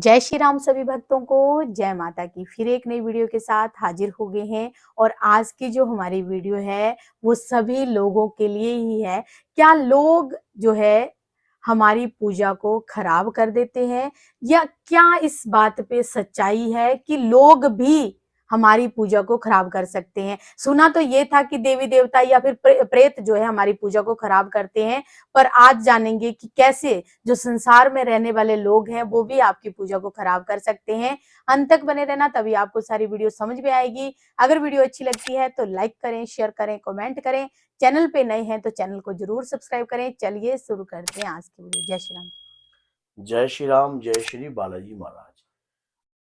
जय श्री राम सभी भक्तों को, जय माता की। फिर एक नई वीडियो के साथ हाजिर हो गए हैं और आज की जो हमारी वीडियो है वो सभी लोगों के लिए ही है। क्या लोग जो है हमारी पूजा को खराब कर देते हैं या क्या इस बात पे सच्चाई है कि लोग भी हमारी पूजा को खराब कर सकते हैं। सुना तो ये था कि देवी देवता या फिर प्रेत जो है हमारी पूजा को खराब करते हैं, पर आज जानेंगे कि कैसे जो संसार में रहने वाले लोग हैं वो भी आपकी पूजा को खराब कर सकते हैं। अंत तक बने रहना, तभी आपको सारी वीडियो समझ में आएगी। अगर वीडियो अच्छी लगती है तो लाइक करें, शेयर करें, कमेंट करें। चैनल पे नए हैं तो चैनल को जरूर सब्सक्राइब करें। चलिए शुरू करते हैं आज की वीडियो। जय श्री राम। जय श्री राम, जय श्री बालाजी महाराज।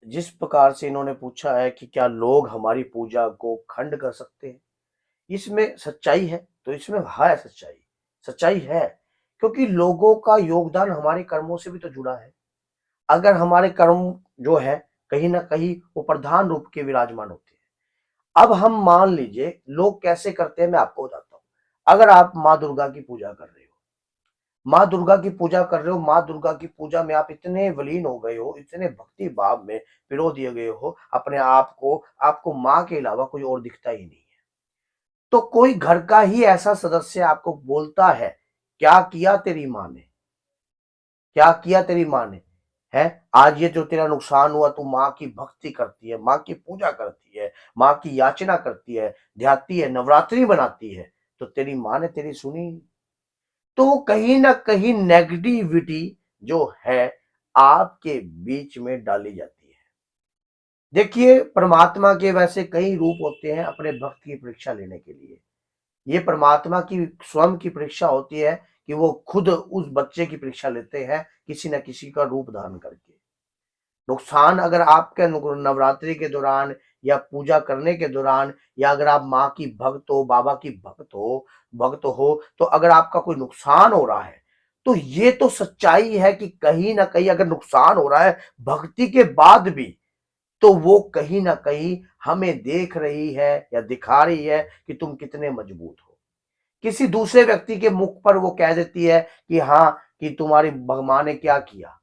जिस प्रकार से इन्होंने पूछा है कि क्या लोग हमारी पूजा को खंड कर सकते हैं, इसमें सच्चाई है तो इसमें है सच्चाई है, क्योंकि लोगों का योगदान हमारे कर्मों से भी तो जुड़ा है। अगर हमारे कर्म जो है कहीं ना कहीं वो प्रधान रूप के विराजमान होते हैं। अब हम मान लीजिए लोग कैसे करते हैं, मैं आपको बताता हूँ। अगर आप माँ दुर्गा की पूजा कर रहे हो, माँ दुर्गा की पूजा में आप इतने वलीन हो गए हो, इतने भक्ति भाव में पिरो दिए गए हो अपने आप को, आपको माँ के अलावा कोई और दिखता ही नहीं है। तो कोई घर का ही ऐसा सदस्य आपको बोलता है, क्या किया तेरी माँ ने, क्या किया तेरी माँ ने, है आज ये जो तेरा नुकसान हुआ, तू माँ की भक्ति करती है, माँ की पूजा करती है, माँ की याचना करती है, ध्याती है, नवरात्रि बनाती है, तो तेरी माँ ने तेरी सुनी। तो कहीं ना कहीं नेगेटिविटी जो है आपके बीच में डाली जाती है। देखिए, परमात्मा के वैसे कई रूप होते हैं अपने भक्त की परीक्षा लेने के लिए। ये परमात्मा की स्वयं की परीक्षा होती है कि वो खुद उस बच्चे की परीक्षा लेते हैं किसी न किसी का रूप धारण करके। नुकसान अगर आपके नवरात्रि के दौरान या पूजा करने के दौरान, या अगर आप माँ की भक्त हो, बाबा की भक्त हो, तो अगर आपका कोई नुकसान हो रहा है, तो ये तो सच्चाई है कि कहीं ना कहीं अगर नुकसान हो रहा है भक्ति के बाद भी, तो वो कहीं ना कहीं हमें देख रही है या दिखा रही है कि तुम कितने मजबूत हो। किसी दूसरे व्यक्ति के मुख पर वो कह देती है कि हाँ, कि तुम्हारी माँ ने क्या किया,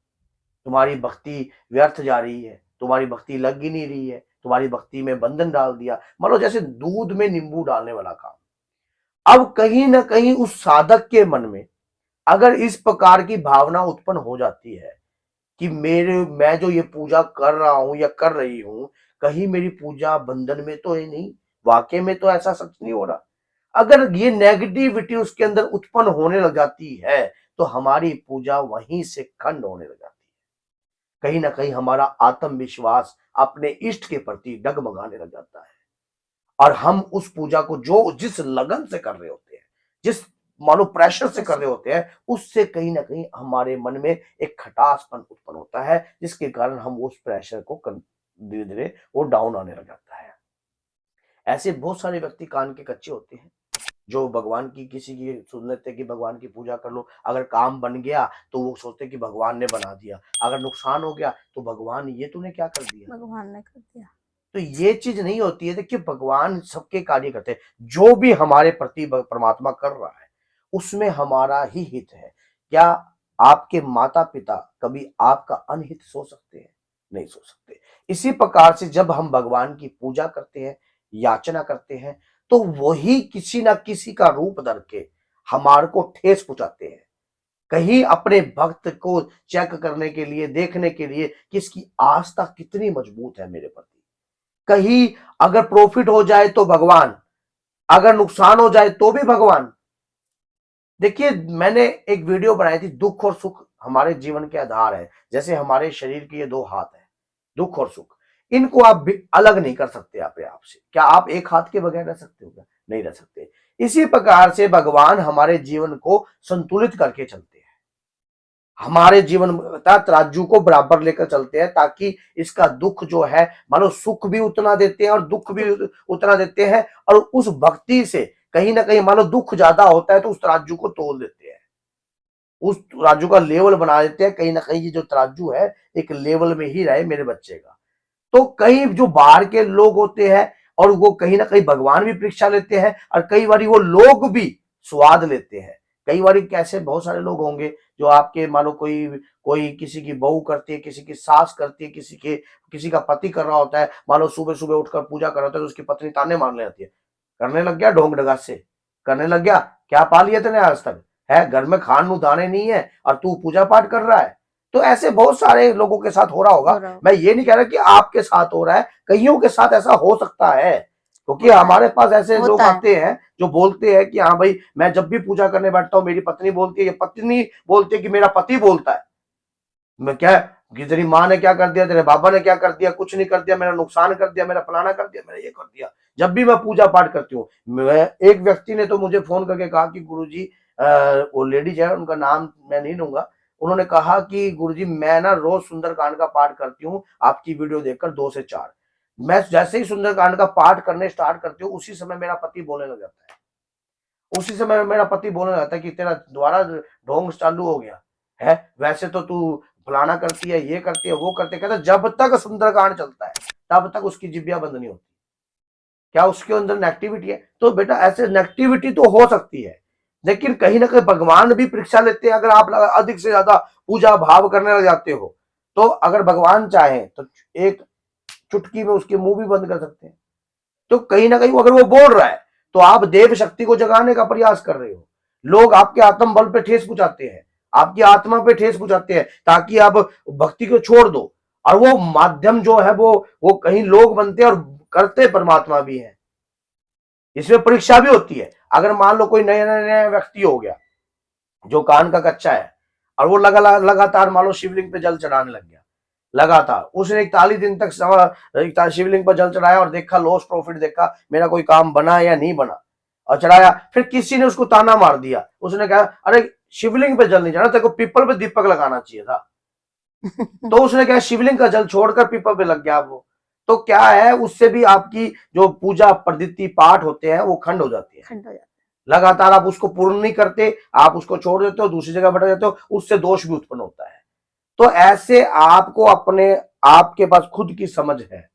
तुम्हारी भक्ति व्यर्थ जा रही है, तुम्हारी भक्ति लग ही नहीं रही है, तुम्हारी भक्ति में बंधन डाल दिया, मतलब जैसे दूध में नींबू डालने वाला काम। अब कहीं ना कहीं उस साधक के मन में अगर इस प्रकार की भावना उत्पन्न हो जाती है कि मैं जो ये पूजा कर रहा हूं या कर रही हूं, कहीं मेरी पूजा बंधन में तो है नहीं, वाकई में तो ऐसा सच नहीं हो रहा। अगर ये नेगेटिविटी उसके अंदर उत्पन्न होने लग जाती है, तो हमारी पूजा वहीं से खंड होने लग जाती है। कहीं ना कहीं हमारा आत्मविश्वास अपने इष्ट के प्रति डगमगाने लग जाता है, और हम उस पूजा को जो जिस लगन से कर रहे होते हैं, जिस मानो प्रेशर से कर रहे होते हैं, उससे कहीं ना कहीं हमारे मन में एक खटासपन उत्पन्न होता है, जिसके कारण हम उस प्रेशर को धीरे धीरे वो डाउन आने लग जाता है। ऐसे बहुत सारे व्यक्ति कान के कच्चे होते हैं, जो भगवान की किसी की सुन लेते कि भगवान की पूजा कर लो, अगर काम बन गया तो वो सोचते कि भगवान ने बना दिया, अगर नुकसान हो गया तो भगवान ये तूने क्या कर दिया, भगवान ने कर दिया। तो ये चीज नहीं होती है। देखिए, भगवान सबके कार्य करते हैं, जो भी हमारे प्रति परमात्मा कर रहा है उसमें हमारा ही हित है। क्या आपके माता पिता कभी आपका अनहित सोच सकते हैं? नहीं सोच सकते। इसी प्रकार से जब हम भगवान की पूजा करते हैं, याचना करते हैं, तो वही किसी ना किसी का रूप धर के हमारे को ठेस पहुंचाते हैं। कहीं अपने भक्त को चेक करने के लिए, देखने के लिए कि इसकी आस्था कितनी मजबूत है मेरे प्रति। कहीं अगर प्रॉफिट हो जाए तो भगवान, अगर नुकसान हो जाए तो भी भगवान। देखिए, मैंने एक वीडियो बनाई थी, दुख और सुख हमारे जीवन के आधार है। जैसे हमारे शरीर के ये दो हाथ है, दुख और सुख, इनको आप भी अलग नहीं कर सकते अपने आप से। क्या आप एक हाथ के बगैर रह सकते हो? क्या नहीं रह सकते। इसी प्रकार से भगवान हमारे जीवन को संतुलित करके चलते हैं, हमारे जीवन तराजू को बराबर लेकर चलते हैं, ताकि इसका दुख जो है, मानो सुख भी उतना देते हैं और दुख भी उतना देते हैं। और उस भक्ति से कहीं ना कहीं मानो दुख ज्यादा होता है तो उस तराजू को तोल देते हैं, उस तराजू का लेवल बना देते हैं। कहीं ना कहीं ये जो तराजू है एक लेवल में ही रहे मेरे बच्चे का। तो कई जो बाहर के लोग होते हैं, और वो कहीं ना कहीं भगवान भी परीक्षा लेते हैं, और कई बार वो लोग भी स्वाद लेते हैं कई बार कैसे बहुत सारे लोग होंगे जो आपके मानो कोई कोई किसी की बहू करती है, किसी की सास करती है, किसी का पति कर रहा होता है, मानो सुबह सुबह उठकर पूजा कर रहा होता है तो उसकी पत्नी ताने मारने आती है, करने लग गया ढोंग ढगास से, करने लग गया, क्या पा लिया तेने आज तक, है घर में खान नु दाने नहीं है और तू पूजा पाठ कर रहा है। तो ऐसे बहुत सारे लोगों के साथ हो रहा होगा। मैं ये नहीं कह रहा कि आपके साथ हो रहा है, कईयों के साथ ऐसा हो सकता है, क्योंकि हमारे पास ऐसे लोग आते हैं जो बोलते हैं कि हाँ भाई मैं जब भी पूजा करने बैठता हूँ मेरी पत्नी बोलती है, ये पत्नी बोलती है कि मेरा पति बोलता है, मैं क्या कि तेरी माँ ने क्या कर दिया, तेरे बाबा ने क्या कर दिया, कुछ नहीं कर दिया, मेरा नुकसान कर दिया, मेरा फलाना कर दिया, मेरा ये कर दिया। जब भी मैं पूजा पाठ करती हूँ, मैं एक व्यक्ति ने तो मुझे फोन करके कहा कि गुरुजी वो लेडीज है, उनका नाम मैं नहीं लूंगा, उन्होंने कहा कि गुरुजी मैं ना रोज सुंदरकांड का पाठ करती हूँ आपकी वीडियो देखकर 2 से 4, मैं जैसे ही सुंदरकांड का पाठ करने स्टार्ट करती हूँ उसी समय मेरा पति बोलने लग जाता है, उसी समय मेरा पति बोलने लगता है कि तेरा दोबारा ढोंग चालू हो गया है, वैसे तो तू फलाना करती है, ये करती है, वो करती है, कहता जब तक सुंदरकांड चलता है तब तक उसकी जिब्बिया बंद नहीं होती, क्या उसके अंदर नेगेटिविटी है? तो बेटा ऐसे नेगेटिविटी तो हो सकती है, लेकिन कहीं ना कहीं भगवान भी परीक्षा लेते हैं। अगर आप अधिक से ज्यादा पूजा भाव करने लग जाते हो तो अगर भगवान चाहे तो एक चुटकी में उसके मुंह भी बंद कर सकते हैं। तो कहीं ना कहीं अगर वो बोल रहा है तो आप देव शक्ति को जगाने का प्रयास कर रहे हो। लोग आपके आत्म बल पे ठेस पहुंचाते हैं, आपकी आत्मा पे ठेस पहुंचाते हैं ताकि आप भक्ति को छोड़ दो, और वो माध्यम जो है वो कहीं लोग बनते हैं और करते परमात्मा भी है। इसमें परीक्षा भी होती है। अगर मान लो कोई नया व्यक्ति हो गया जो कान का कच्चा है और वो लगातार मान लो शिवलिंग पे जल चढ़ाने लग गया, लगातार उसने 41 दिन तक शिवलिंग पर जल चढ़ाया और देखा लॉस प्रॉफिट, देखा मेरा कोई काम बना या नहीं बना, और चढ़ाया, फिर किसी ने उसको ताना मार दिया, उसने कहा अरे शिवलिंग पे जल नहीं चढ़ा, तेरे को पीपल पे दीपक लगाना चाहिए था। तो उसने क्या शिवलिंग का जल छोड़कर पीपल पे लग गया वो। तो क्या है, उससे भी आपकी जो पूजा पद्धति पाठ होते हैं वो खंड हो जाती है। लगातार आप उसको पूर्ण नहीं करते, आप उसको छोड़ देते हो, दूसरी जगह बढ़ जाते हो, उससे दोष भी उत्पन्न होता है। तो ऐसे आपको अपने आपके पास खुद की समझ है,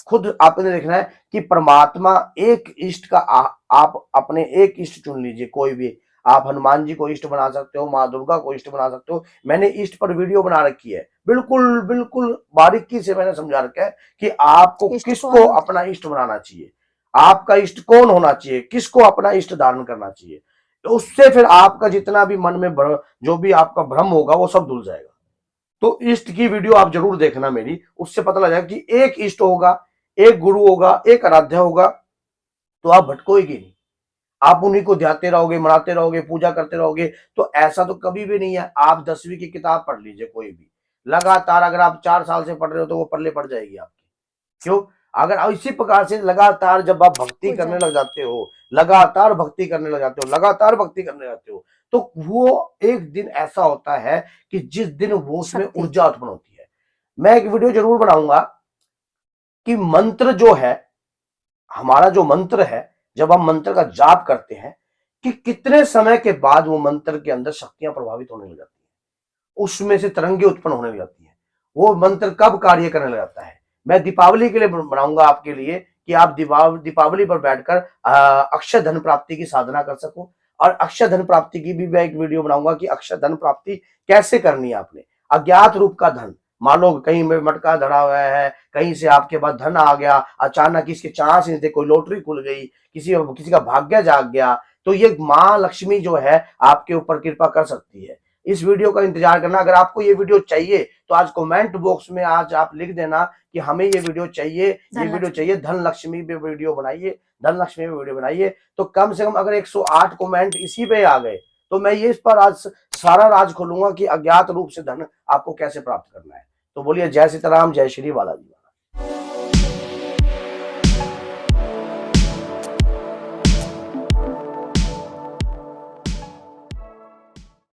खुद आपने देखना है कि परमात्मा एक इष्ट का आप अपने एक इष्ट चुन लीजिए, कोई भी। आप हनुमान जी को इष्ट बना सकते हो, माँ दुर्गा को इष्ट बना सकते हो। मैंने इष्ट पर वीडियो बना रखी है, बिल्कुल बिल्कुल बारीकी से मैंने समझा रखा है कि आपको किसको अपना इष्ट बनाना चाहिए, आपका इष्ट कौन होना चाहिए, किसको अपना इष्ट धारण करना चाहिए। तो उससे फिर आपका जितना भी मन में जो भी आपका भ्रम होगा वो सब धुल जाएगा। तो इष्ट की वीडियो आप जरूर देखना मेरी, उससे पता लग जाएगा कि एक इष्ट होगा, एक गुरु होगा, एक आराध्य होगा, तो आप भटकोगे नहीं। आप उन्हीं को ध्याते रहोगे, मनाते रहोगे, पूजा करते रहोगे, तो ऐसा तो कभी भी नहीं है। आप 10वीं की किताब पढ़ लीजिए कोई भी, लगातार अगर आप 4 साल से पढ़ रहे हो तो वो पल्ले पड़ जाएगी आपकी। क्यों? अगर इसी प्रकार से लगातार जब आप भक्ति करने लग जाते हो, लगातार भक्ति करने लग जाते हो, लगातार भक्ति करने लगते हो, तो वो एक दिन ऐसा होता है कि जिस दिन वो उसमें ऊर्जा उत्पन्न होती है। मैं एक वीडियो जरूर बनाऊंगा कि मंत्र जो है, हमारा जो मंत्र है, जब हम मंत्र का जाप करते हैं कि कितने समय के बाद वो मंत्र के अंदर शक्तियां प्रभावित होने लग जाती है, उसमें से तरंगे उत्पन्न होने लग जाती है। वो मंत्र कब कार्य करने लग जाता है, मैं दीपावली के लिए बनाऊंगा आपके लिए कि आप दीपावली पर बैठकर अक्षय धन प्राप्ति की साधना कर सको। और अक्षय धन प्राप्ति की भी मैं एक वीडियो बनाऊंगा कि अक्षय धन प्राप्ति कैसे करनी है। आपने अज्ञात रूप का धन, मान लो कहीं में मटका धरा हुआ है, कहीं से आपके पास धन आ गया, अचानक इसके चांस नहीं थे, कोई लॉटरी खुल गई, किसी का भाग्य जाग गया, तो ये माँ लक्ष्मी जो है आपके ऊपर कृपा कर सकती है। इस वीडियो का इंतजार करना। अगर आपको ये वीडियो चाहिए तो आज कमेंट बॉक्स में आज आप लिख देना कि हमें ये वीडियो चाहिए, ये वीडियो चाहिए, धन लक्ष्मी पे वीडियो बनाइए, धन लक्ष्मी पे वीडियो बनाइए। तो कम से कम अगर 108 कमेंट इसी पे आ गए तो मैं ये इस पर आज सारा राज खोलूंगा कि अज्ञात रूप से धन आपको कैसे प्राप्त करना है। तो बोलिए जय सीताराम, जय श्री बालाजी।